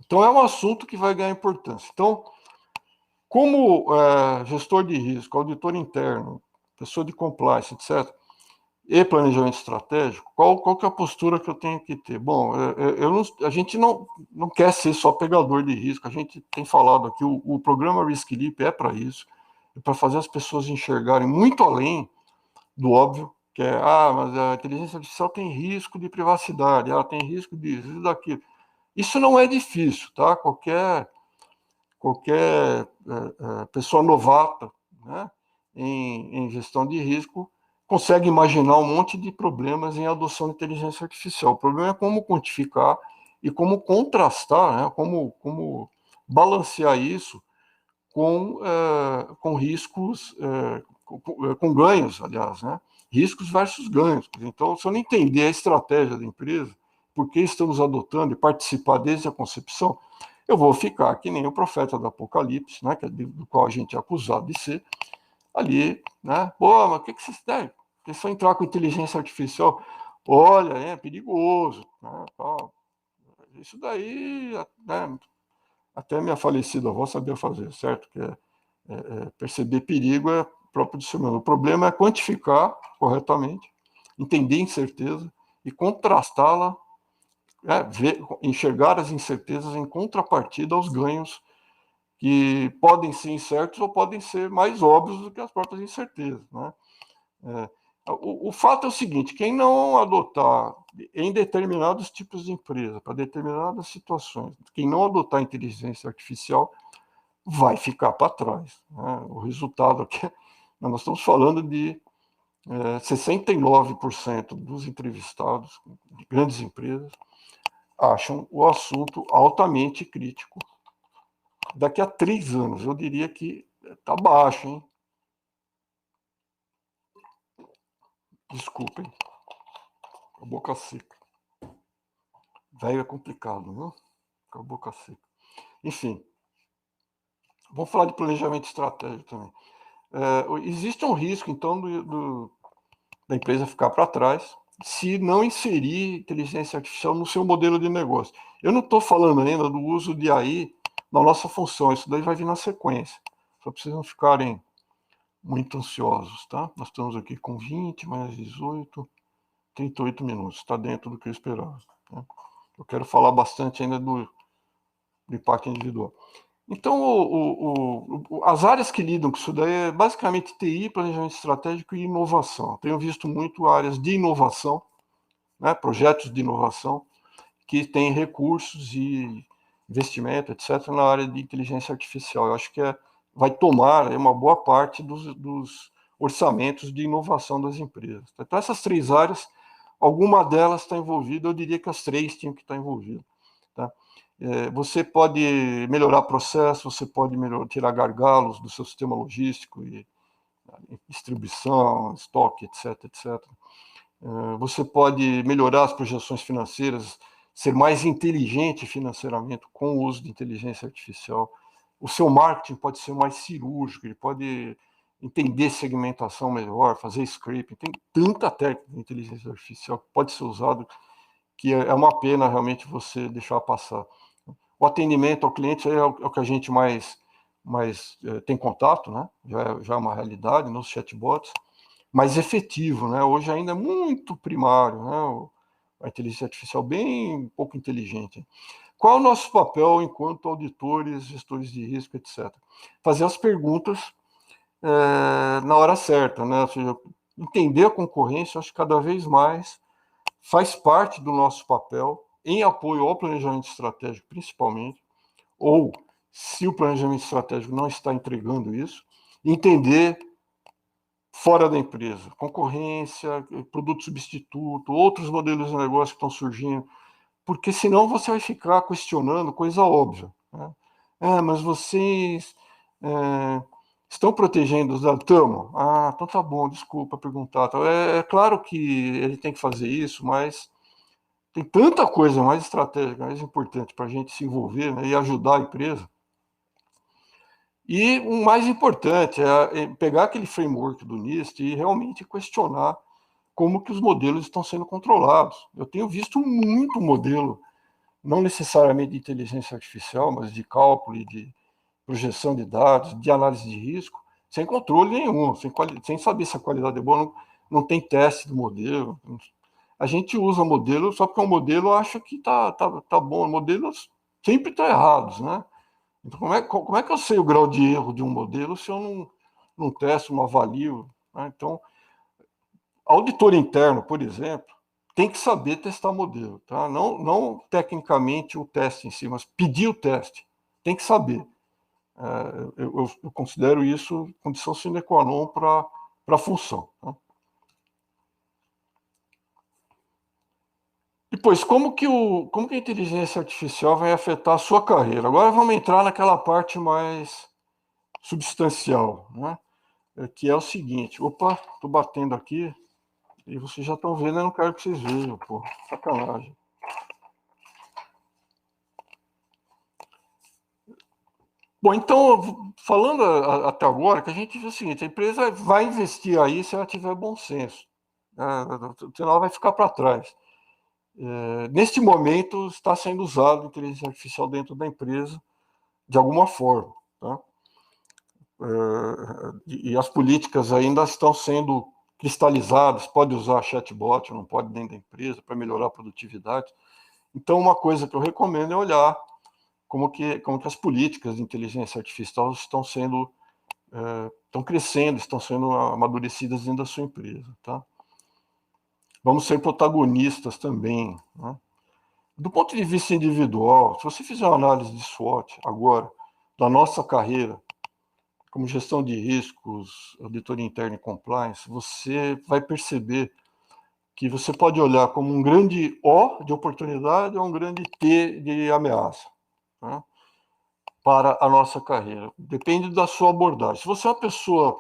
Então é um assunto que vai ganhar importância. Então, como gestor de risco, auditor interno, pessoa de compliance, etc., e planejamento estratégico, qual que é a postura que eu tenho que ter? Bom, a gente não quer ser só pegador de risco, a gente tem falado aqui, o programa Risk Leap é para isso, é para fazer as pessoas enxergarem muito além do óbvio, que é, mas a inteligência artificial tem risco de privacidade, tem risco disso e daquilo. Isso não é difícil, tá? Qualquer pessoa novata, né, em gestão de risco consegue imaginar um monte de problemas em adoção de inteligência artificial. O problema é como quantificar e como contrastar, né, como balancear isso com riscos, com ganhos, aliás, né? Riscos versus ganhos. Então, se eu não entender a estratégia da empresa, por que estamos adotando e participar desde a concepção, eu vou ficar que nem o profeta do Apocalipse, né, do qual a gente é acusado de ser, ali, né? Pô, mas o que vocês têm? É só entrar com inteligência artificial. Olha, é perigoso. Né? Isso daí, né? Até minha falecida avó sabia fazer, certo? Que perceber perigo é próprio do ser humano. O problema é quantificar corretamente, entender incerteza e contrastá-la, enxergar as incertezas em contrapartida aos ganhos que podem ser incertos ou podem ser mais óbvios do que as próprias incertezas, né? O fato é o seguinte: quem não adotar em determinados tipos de empresa, para determinadas situações, quem não adotar inteligência artificial vai ficar para trás, né? O resultado aqui, nós estamos falando de 69% dos entrevistados de grandes empresas acham o assunto altamente crítico. Daqui a 3 anos, eu diria que está baixo, hein? Desculpem, a boca seca. Velho é complicado, viu? Com a boca seca. Enfim, vamos falar de planejamento estratégico também. Existe um risco, então, da empresa ficar para trás se não inserir inteligência artificial no seu modelo de negócio. Eu não estou falando ainda do uso de AI na nossa função, isso daí vai vir na sequência. Só para vocês não ficarem muito ansiosos, tá? Nós estamos aqui com 20 mais 18, 38 minutos, está dentro do que eu esperava. Né? Eu quero falar bastante ainda do impacto individual. Então, as áreas que lidam com isso daí é basicamente TI, planejamento estratégico e inovação. Tenho visto muito áreas de inovação, né, projetos de inovação, que têm recursos e investimento, etc., na área de inteligência artificial. Eu acho que vai tomar uma boa parte dos orçamentos de inovação das empresas. Então, essas 3 áreas, alguma delas está envolvida, eu diria que as 3 tinham que estar envolvidas. Tá? Você pode melhorar processo, você pode tirar gargalos do seu sistema logístico e distribuição, estoque, etc, etc. Você pode melhorar as projeções financeiras, ser mais inteligente financeiramente com o uso de inteligência artificial. O seu marketing pode ser mais cirúrgico, ele pode entender segmentação melhor, fazer scripting. Tem tanta técnica de inteligência artificial que pode ser usado que é uma pena realmente você deixar passar. O atendimento ao cliente é o que a gente mais tem contato, né? Já é uma realidade nos chatbots, mais efetivo, né? Hoje ainda é muito primário, né? A inteligência artificial bem pouco inteligente. Qual é o nosso papel enquanto auditores, gestores de risco, etc? Fazer as perguntas na hora certa, né? Ou seja, entender a concorrência, acho que cada vez mais faz parte do nosso papel em apoio ao planejamento estratégico, principalmente, ou se o planejamento estratégico não está entregando isso, entender fora da empresa, concorrência, produto substituto, outros modelos de negócio que estão surgindo, porque senão você vai ficar questionando coisa óbvia, né? Mas vocês estão protegendo os dados? Estamos. Então tá bom, desculpa perguntar. É claro que ele tem que fazer isso, mas tem tanta coisa mais estratégica, mais importante para a gente se envolver, né, e ajudar a empresa. E o mais importante é pegar aquele framework do NIST e realmente questionar como que os modelos estão sendo controlados. Eu tenho visto muito modelo, não necessariamente de inteligência artificial, mas de cálculo, de projeção de dados, de análise de risco, sem controle nenhum, sem saber se a qualidade é boa, não tem teste do modelo. A gente usa modelo só porque o modelo acha que tá bom. Modelos sempre estão errados, né? Então, como é que eu sei o grau de erro de um modelo se eu não testo, não avalio, né? Então, auditor interno, por exemplo, tem que saber testar modelo, tá? Não tecnicamente o teste em si, mas pedir o teste. Tem que saber. Eu considero isso condição sine qua non para a função, tá? Depois, como que a inteligência artificial vai afetar a sua carreira? Agora vamos entrar naquela parte mais substancial, né? Que é o seguinte, opa, estou batendo aqui, e vocês já estão vendo, eu não quero que vocês vejam, pô, sacanagem. Bom, então, falando até agora, que a gente diz o seguinte, a empresa vai investir aí se ela tiver bom senso, senão ela vai ficar para trás. Neste momento, está sendo usado a inteligência artificial dentro da empresa, de alguma forma, tá? E as políticas ainda estão sendo cristalizadas, pode usar chatbot, não pode dentro da empresa, para melhorar a produtividade. Então, uma coisa que eu recomendo é olhar como que as políticas de inteligência artificial estão crescendo, estão sendo amadurecidas dentro da sua empresa, tá? Vamos ser protagonistas também, né? Do ponto de vista individual, se você fizer uma análise de SWOT agora, da nossa carreira, como gestão de riscos, auditoria interna e compliance, você vai perceber que você pode olhar como um grande O de oportunidade ou um grande T de ameaça, né, para a nossa carreira. Depende da sua abordagem. Se você é uma pessoa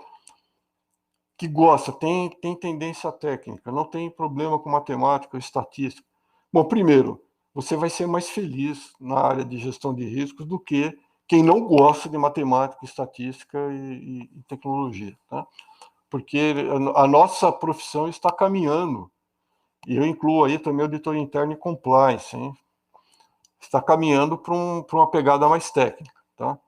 que gosta, tem tendência técnica, não tem problema com matemática ou estatística, bom, primeiro, você vai ser mais feliz na área de gestão de riscos do que quem não gosta de matemática, estatística e tecnologia, tá? Porque a nossa profissão está caminhando, e eu incluo aí também auditoria interna e compliance, hein? Está caminhando para uma pegada mais técnica, tá?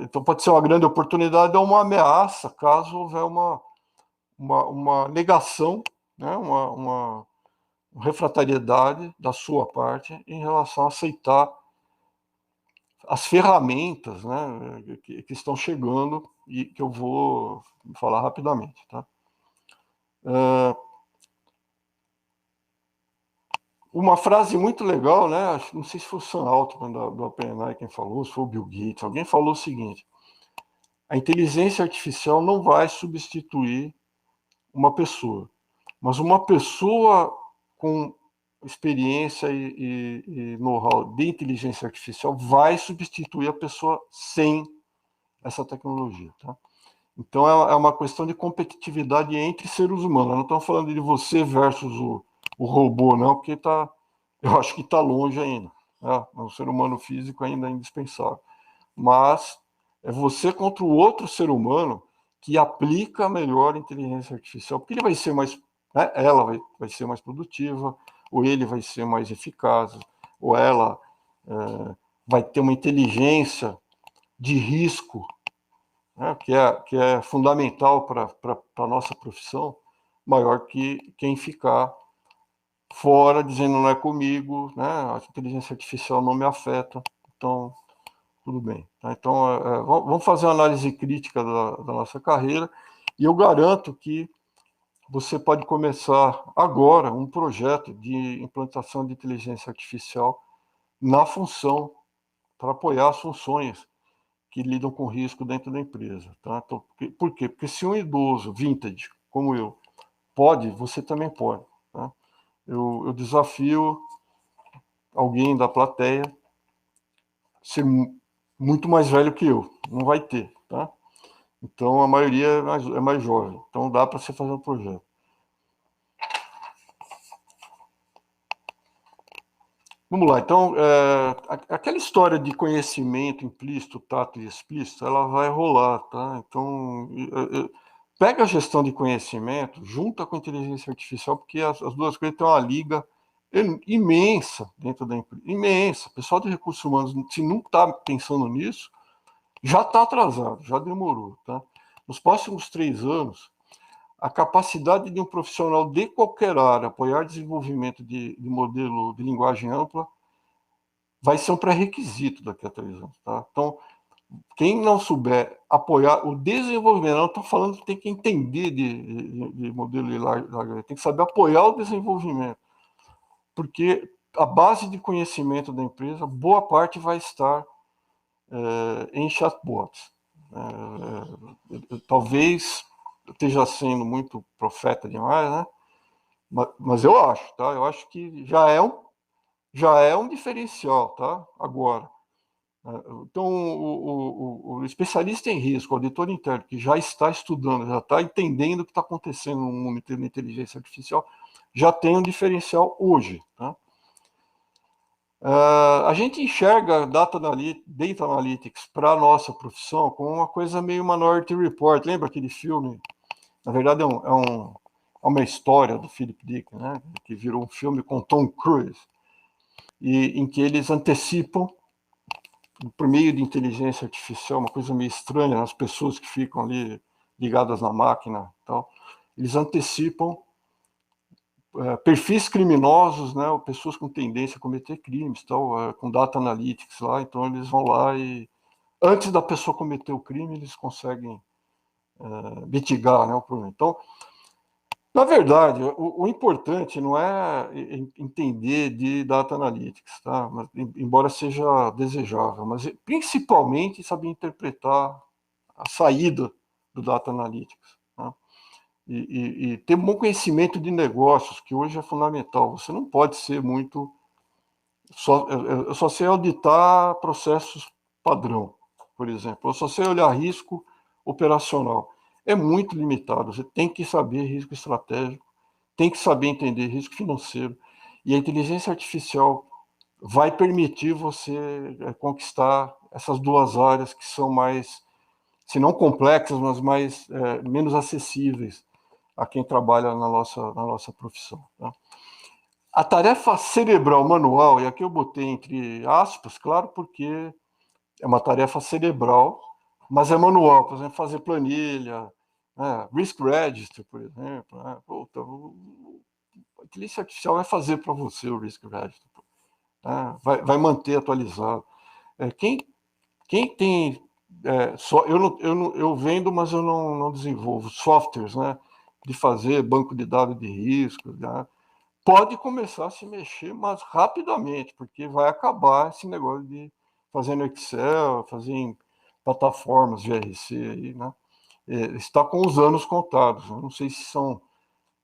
Então pode ser uma grande oportunidade ou uma ameaça, caso houver uma negação, né? uma refratariedade da sua parte em relação a aceitar as ferramentas, né, que estão chegando e que eu vou falar rapidamente, tá? Uma frase muito legal, né? Não sei se foi o Sam Altman do OpenAI quem falou, se foi o Bill Gates, alguém falou o seguinte: a inteligência artificial não vai substituir uma pessoa, mas uma pessoa com experiência e know-how de inteligência artificial vai substituir a pessoa sem essa tecnologia, tá? Então é uma questão de competitividade entre seres humanos. Não estamos falando de você versus o robô, não, porque eu acho que está longe ainda, né? O ser humano físico ainda é indispensável. Mas é você contra o outro ser humano que aplica a melhor inteligência artificial, porque ele vai ser mais, né, ela vai ser mais produtiva, ou ele vai ser mais eficaz, ou ela vai ter uma inteligência de risco, né, que é fundamental para a nossa profissão, maior que quem ficar fora dizendo não é comigo, né, a inteligência artificial não me afeta, então tudo bem. Tá? Então, vamos fazer uma análise crítica da nossa carreira, e eu garanto que você pode começar agora um projeto de implantação de inteligência artificial na função, para apoiar as funções que lidam com risco dentro da empresa. Tá? Então, por quê? Porque se um idoso vintage, como eu, pode, você também pode. Tá? Eu desafio alguém da plateia ser muito mais velho que eu. Não vai ter, tá? Então, a maioria é mais jovem. Então, dá para você fazer um projeto. Vamos lá. Então, aquela história de conhecimento implícito, tato e explícito, ela vai rolar, tá? Então, pega a gestão de conhecimento, junta com a inteligência artificial, porque as duas coisas têm uma liga imensa dentro da empresa. Imensa. O pessoal de recursos humanos, se não está pensando nisso, já está atrasado, já demorou, tá? Nos próximos 3 anos, a capacidade de um profissional de qualquer área apoiar desenvolvimento de modelo de linguagem ampla vai ser um pré-requisito daqui a 3 anos, tá? Então, quem não souber apoiar o desenvolvimento, não estou falando que tem que entender de modelo de larga, tem que saber apoiar o desenvolvimento, porque a base de conhecimento da empresa, boa parte vai estar em chatbots. Talvez eu esteja sendo muito profeta demais, né? Mas eu acho, tá? Eu acho que já é um diferencial, tá? Agora. Então, o especialista em risco, o auditor interno, que já está estudando, já está entendendo o que está acontecendo no mundo da inteligência artificial, já tem um diferencial hoje, tá? A gente enxerga Data Analytics para a nossa profissão como uma coisa meio Minority Report. Lembra aquele filme? Na verdade, é uma história do Philip Dick, né? Que virou um filme com Tom Cruise, em que eles antecipam, por meio de inteligência artificial, uma coisa meio estranha, as pessoas que ficam ali ligadas na máquina, tal, eles antecipam perfis criminosos, né, ou pessoas com tendência a cometer crimes, tal, com data analytics lá, então eles vão lá e antes da pessoa cometer o crime, eles conseguem mitigar, né, o problema. Então, na verdade, o importante não é entender de data analytics, tá? Mas, embora seja desejável, mas principalmente saber interpretar a saída do data analytics, tá? E ter um bom conhecimento de negócios, que hoje é fundamental. Você não pode ser muito... eu só sei auditar processos padrão, por exemplo. Eu só sei olhar risco operacional. É muito limitado. Você tem que saber risco estratégico, tem que saber entender risco financeiro. E a inteligência artificial vai permitir você conquistar essas duas áreas que são mais, se não complexas, mas menos acessíveis a quem trabalha na nossa profissão, tá? A tarefa cerebral manual, e aqui eu botei entre aspas, claro, porque é uma tarefa cerebral, mas é manual, por exemplo, fazer planilha, risk register, por exemplo. Né? Puta, a inteligência artificial vai fazer para você o risk register, né? Vai manter atualizado. Quem tem eu vendo, mas eu não desenvolvo softwares, né, de fazer banco de dados de risco, né? Pode começar a se mexer, mas rapidamente, porque vai acabar esse negócio de fazer no Excel, fazer em plataformas GRC aí, né? Está com os anos contados. Eu não sei se são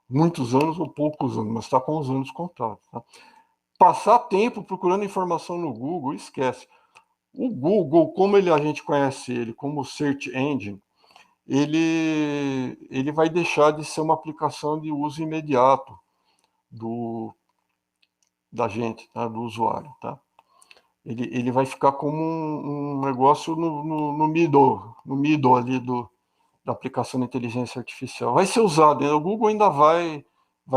muitos anos ou poucos anos, mas está com os anos contados. Tá? Passar tempo procurando informação no Google, esquece. O Google, como a gente conhece ele como Search Engine, ele vai deixar de ser uma aplicação de uso imediato da gente, tá? Do usuário. Tá? Ele vai ficar como um negócio no middle ali da aplicação de inteligência artificial. Vai ser usado, né? O Google ainda vai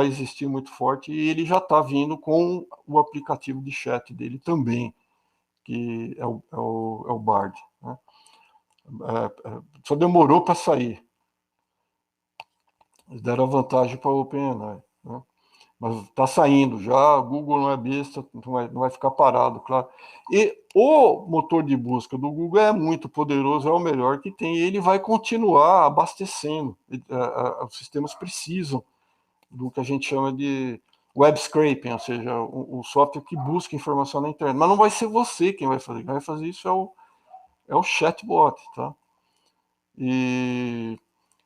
existir muito forte e ele já está vindo com o aplicativo de chat dele também, que é o Bard. Né? Só demorou para sair. Eles deram a vantagem para o OpenAI. Né? Mas está saindo já, o Google não é besta, não vai ficar parado, claro. E o motor de busca do Google é muito poderoso, é o melhor que tem, e ele vai continuar abastecendo. Os sistemas precisam do que a gente chama de web scraping, ou seja, o software que busca informação na internet. Mas não vai ser você quem vai fazer. Quem vai fazer isso é o chatbot, tá? E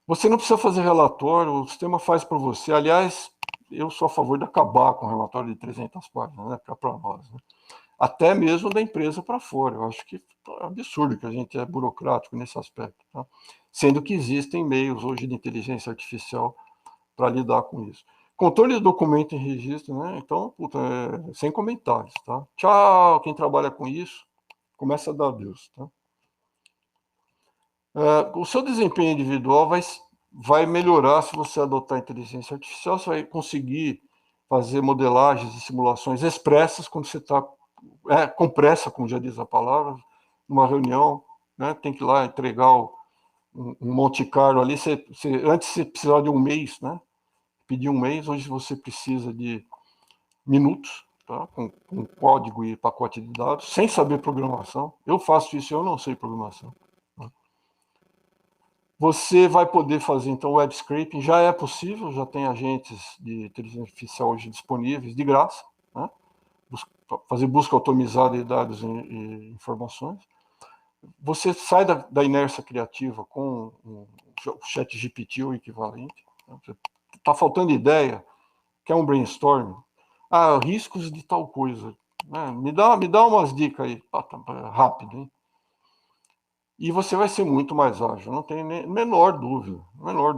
você não precisa fazer relatório, o sistema faz para você. Aliás, eu sou a favor de acabar com o relatório de 300 páginas, né, para nós, né? Até mesmo da empresa para fora. Eu acho que é absurdo que a gente é burocrático nesse aspecto, tá? Sendo que existem meios hoje de inteligência artificial para lidar com isso. Controle de documento em registro, né? Então, puta, sem comentários, tá? Tchau, quem trabalha com isso, começa a dar adeus, tá? O seu desempenho individual vai melhorar se você adotar inteligência artificial, você vai conseguir fazer modelagens e simulações expressas quando você está com pressa, como já diz a palavra, numa reunião, né? Tem que ir lá entregar um Monte Carlo ali, antes você precisava de um mês, né? Pedir um mês, hoje você precisa de minutos, tá? Com código e pacote de dados, sem saber programação. Eu faço isso, eu não sei programação. Tá? Você vai poder fazer, então, web scraping, já é possível, já tem agentes de inteligência artificial hoje disponíveis, de graça, né? Fazer busca automatizada de dados e informações. Você sai da inércia criativa com o chat GPT ou equivalente. Está faltando ideia, quer um brainstorm? Riscos de tal coisa. Me dá umas dicas aí, rápido, hein? E você vai ser muito mais ágil, não tem nem menor dúvida.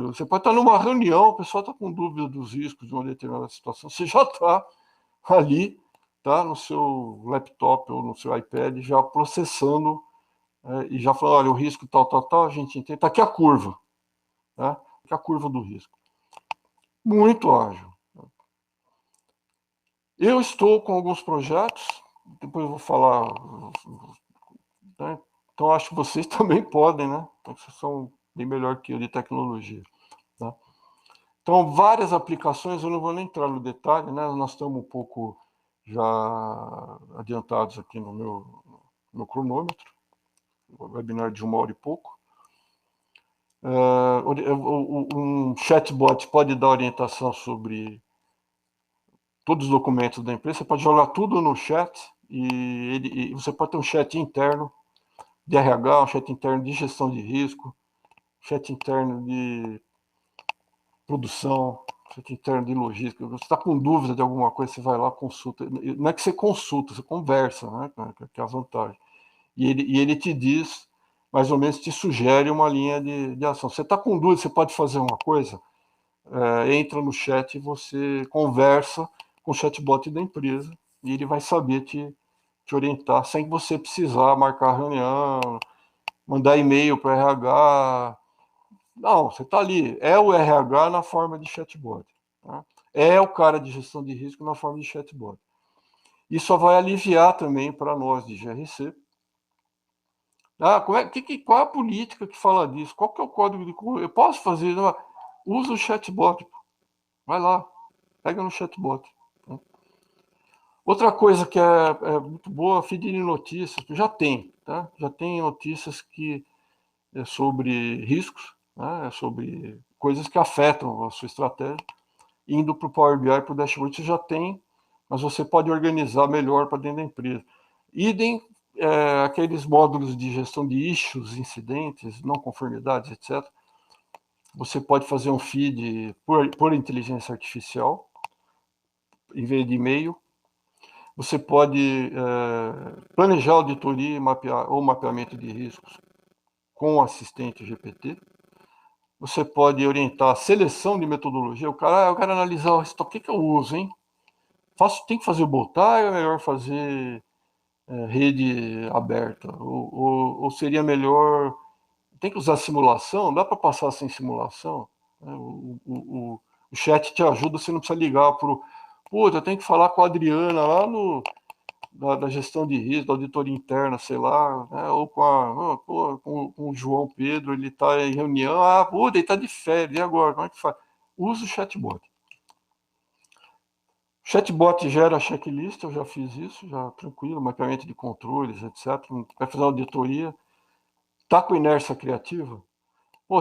Você pode estar numa reunião, o pessoal está com dúvida dos riscos de uma determinada situação, você já está ali, tá, no seu laptop ou no seu iPad, já processando e já falando, olha, o risco tal, a gente entende, está aqui a curva, né? Aqui a curva do risco. Muito ágil. Eu estou com alguns projetos, depois eu vou falar, né? Então acho que vocês também podem, né? Vocês são bem melhor que eu de tecnologia, tá? Então, várias aplicações, eu não vou nem entrar no detalhe, né? Nós estamos um pouco já adiantados aqui no meu cronômetro, o webinar de 1 hora e pouco. Um chatbot pode dar orientação sobre todos os documentos da empresa, você pode jogar tudo no chat e você pode ter um chat interno de RH, um chat interno de gestão de risco, chat interno de produção, chat interno de logística. Você está com dúvida de alguma coisa, você vai lá, consulta. Não é que você consulta, você conversa, né? Que é a vantagem. E ele te diz, mais ou menos, te sugere uma linha de ação. Você está com dúvida, você pode fazer uma coisa, entra no chat e você conversa com o chatbot da empresa e ele vai saber te orientar sem que você precisar marcar reunião, mandar e-mail para o RH. Não, você está ali. É o RH na forma de chatbot. Tá? É o cara de gestão de risco na forma de chatbot. Isso vai aliviar também para nós de GRC. Qual é a política que fala disso? Qual que é o código de... Eu posso fazer? Não, usa o chatbot. Vai lá, pega no chatbot. Tá? Outra coisa que é muito boa, feed de notícias. Já tem, tá? Já tem notícias que sobre riscos, né? Sobre coisas que afetam a sua estratégia. Indo para o Power BI, para o dashboard, você já tem, mas você pode organizar melhor para dentro da empresa. Idem aqueles módulos de gestão de issues, incidentes, não conformidades, etc. Você pode fazer um feed por inteligência artificial, em vez de e-mail. Você pode planejar auditoria ou mapeamento de riscos com o assistente GPT. Você pode orientar a seleção de metodologia. Eu quero analisar o que eu uso, hein? Tem que fazer botar ou é melhor fazer rede aberta? Ou seria melhor... Tem que usar simulação? Dá para passar sem simulação? O chat te ajuda, você não precisa ligar para o... Puta, eu tenho que falar com a Adriana lá da gestão de risco, da auditoria interna, sei lá, né? Ou com o João Pedro, ele está em reunião, puta, ele está de férias, e agora? Como é que faz? Usa o chatbot. Chatbot gera checklist, eu já fiz isso, já tranquilo, mapeamento de controles, etc. Vai fazer auditoria. Está com inércia criativa?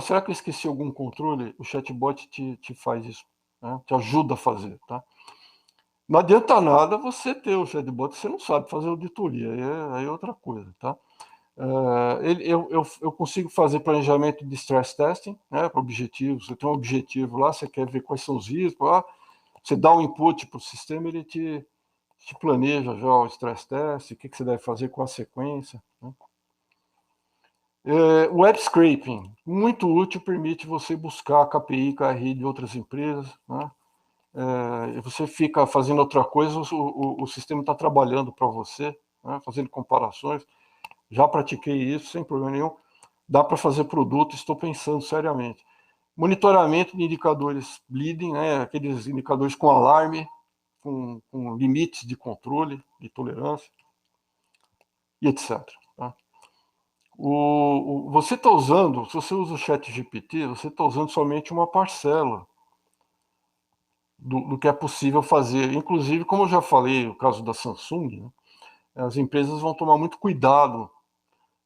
Será que eu esqueci algum controle? O chatbot te faz isso, né? Te ajuda a fazer, tá? Não adianta nada você ter o chatbot, você não sabe fazer auditoria, aí é outra coisa, tá? Eu consigo fazer planejamento de stress testing, né, para objetivos. Você tem um objetivo lá, você quer ver quais são os riscos, Você dá um input para o sistema, ele te planeja já o stress test, o que você deve fazer com a sequência. Né? O web scraping, muito útil, permite você buscar a KPI, KRI de outras empresas. Né? Você fica fazendo outra coisa, o sistema está trabalhando para você, né? Fazendo comparações. Já pratiquei isso sem problema nenhum. Dá para fazer produto, estou pensando seriamente. Monitoramento de indicadores bleeding, né? Aqueles indicadores com alarme, com limites de controle, de tolerância, e etc. Tá? Você está usando, se você usa o ChatGPT, você está usando somente uma parcela do que é possível fazer. Inclusive, como eu já falei, o caso da Samsung, né, as empresas vão tomar muito cuidado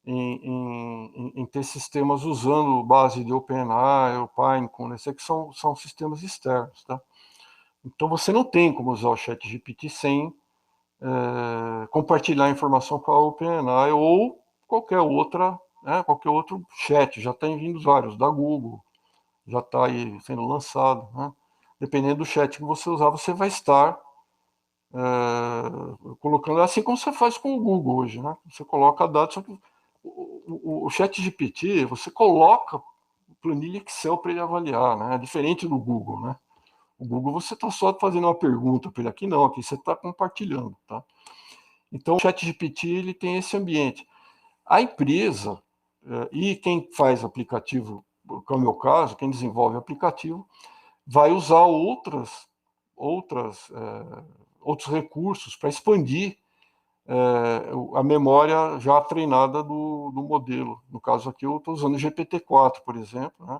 em ter sistemas usando base de OpenAI, ou Pinecone, esses que são sistemas externos. Tá? Então, você não tem como usar o ChatGPT sem compartilhar informação com a OpenAI ou qualquer outra, né, qualquer outro chat. Já tem vindo vários, da Google, já está aí sendo lançado. Né? Dependendo do chat que você usar, você vai estar colocando, assim como você faz com o Google hoje. Né? Você coloca dados, só que o chat GPT, você coloca planilha Excel para ele avaliar, né? É diferente do Google. Né? O Google você está só fazendo uma pergunta para ele, aqui não, aqui você está compartilhando. Tá? Então, o ChatGPT ele tem esse ambiente. A empresa e quem faz aplicativo, que é o meu caso, quem desenvolve aplicativo, vai usar outros recursos para expandir a memória já treinada do modelo. No caso aqui, eu estou usando o GPT-4, por exemplo. Né?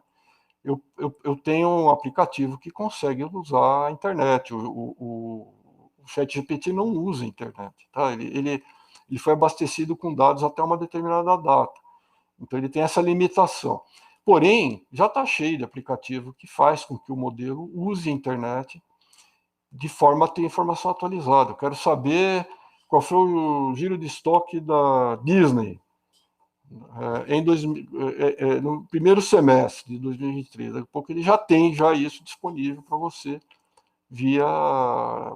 Eu tenho um aplicativo que consegue usar a internet. O ChatGPT não usa a internet. Tá? Ele foi abastecido com dados até uma determinada data. Então, ele tem essa limitação. Porém, já está cheio de aplicativo que faz com que o modelo use a internet de forma a ter informação atualizada. Eu quero saber qual foi o giro de estoque da Disney no primeiro semestre de 2023. Daqui a pouco ele já tem isso disponível para você via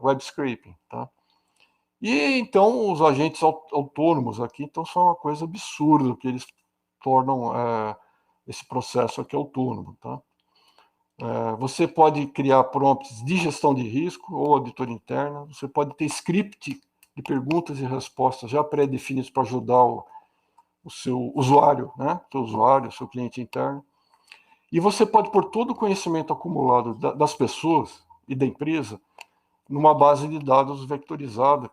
web scraping. Tá? E então os agentes autônomos aqui então, são uma coisa absurda, que eles tornam esse processo aqui autônomo. Tá? Você pode criar prompts de gestão de risco ou auditoria interna, você pode ter script de perguntas e respostas já pré-definidos para ajudar o seu usuário, né? O seu cliente interno. E você pode pôr todo o conhecimento acumulado das pessoas e da empresa numa base de dados vectorizada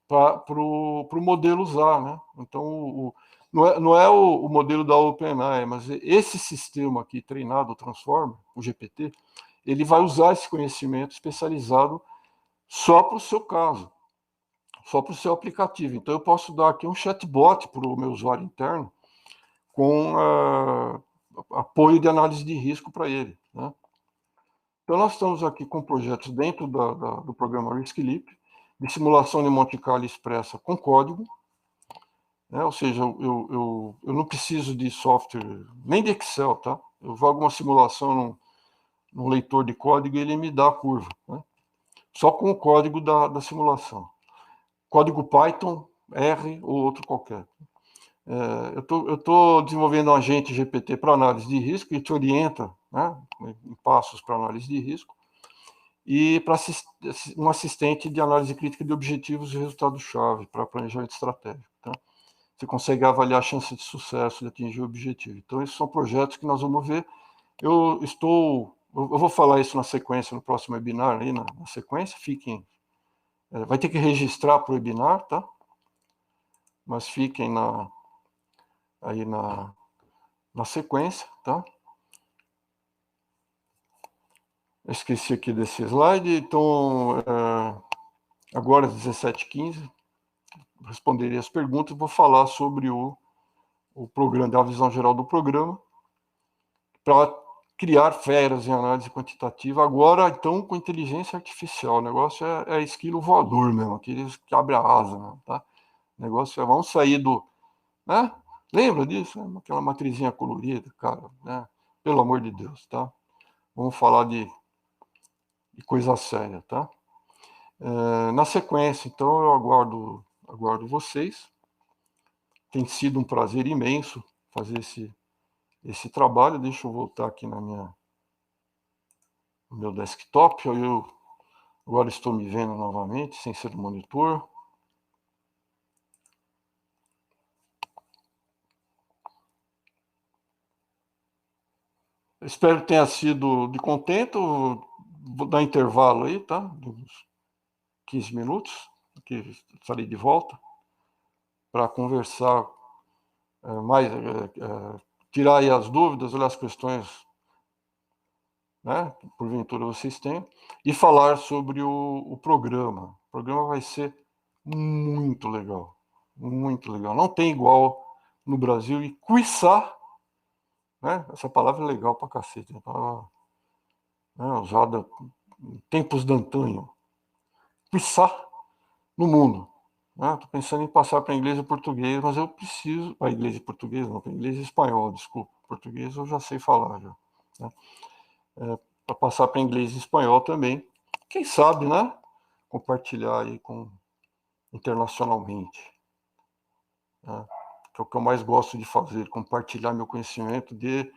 para o modelo usar. Né? Então, não é o modelo da OpenAI, mas esse sistema aqui treinado, o Transformer, o GPT, ele vai usar esse conhecimento especializado só para o seu caso, só para o seu aplicativo. Então, eu posso dar aqui um chatbot para o meu usuário interno com apoio de análise de risco para ele. Né? Então, nós estamos aqui com projetos dentro do programa RiskLeap, de simulação de Monte Carlo expressa com código, né? Ou seja, eu não preciso de software, nem de Excel, tá? Eu jogo uma simulação num leitor de código e ele me dá a curva, né? Só com o código da simulação. Código Python, R ou outro qualquer. Eu estou desenvolvendo um agente GPT para análise de risco que te orienta, né, em passos para análise de risco, e para um assistente de análise crítica de objetivos e resultados-chave para planejamento estratégico. Tá? Você consegue avaliar a chance de sucesso de atingir o objetivo. Então, esses são projetos que nós vamos ver. Eu vou falar isso na sequência, no próximo webinar, aí na sequência, vai ter que registrar para o webinar, tá? Mas fiquem aí na sequência, tá? Eu esqueci aqui desse slide, então, agora às 17h15, responderei as perguntas e vou falar sobre o programa, a visão geral do programa, para criar feras em análise quantitativa, agora, então, com inteligência artificial. O negócio é esquilo voador mesmo, aqueles que abre a asa, né, tá? O negócio vamos sair do... Né? Lembra disso? Aquela matrizinha colorida, cara, né? Pelo amor de Deus, tá? Vamos falar de e coisa séria, tá? Na sequência, então, eu aguardo vocês. Tem sido um prazer imenso fazer esse trabalho. Deixa eu voltar aqui no meu desktop. Eu agora estou me vendo novamente, sem ser monitor. Espero que tenha sido de contento. Vou dar intervalo aí, tá? Uns 15 minutos, que estarei de volta para conversar mais, tirar aí as dúvidas, olhar as questões, né, que porventura vocês tenham, e falar sobre o programa. O programa vai ser muito legal, muito legal. Não tem igual no Brasil, e quiçá, né, essa palavra é legal pra cacete, né, usada em tempos de antanho, quiçá no mundo. Estou pensando em passar para inglês e português, mas eu preciso. Para inglês e português, não, para inglês e espanhol, desculpa. Português eu já sei falar, já. Né? Para passar para inglês e espanhol também. Quem sabe, né? Compartilhar aí internacionalmente. Né? Que é o que eu mais gosto de fazer, compartilhar meu conhecimento de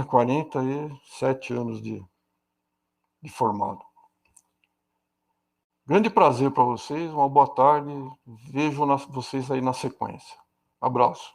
47 anos de formado. Grande prazer para vocês, uma boa tarde. Vejo vocês aí na sequência. Abraço.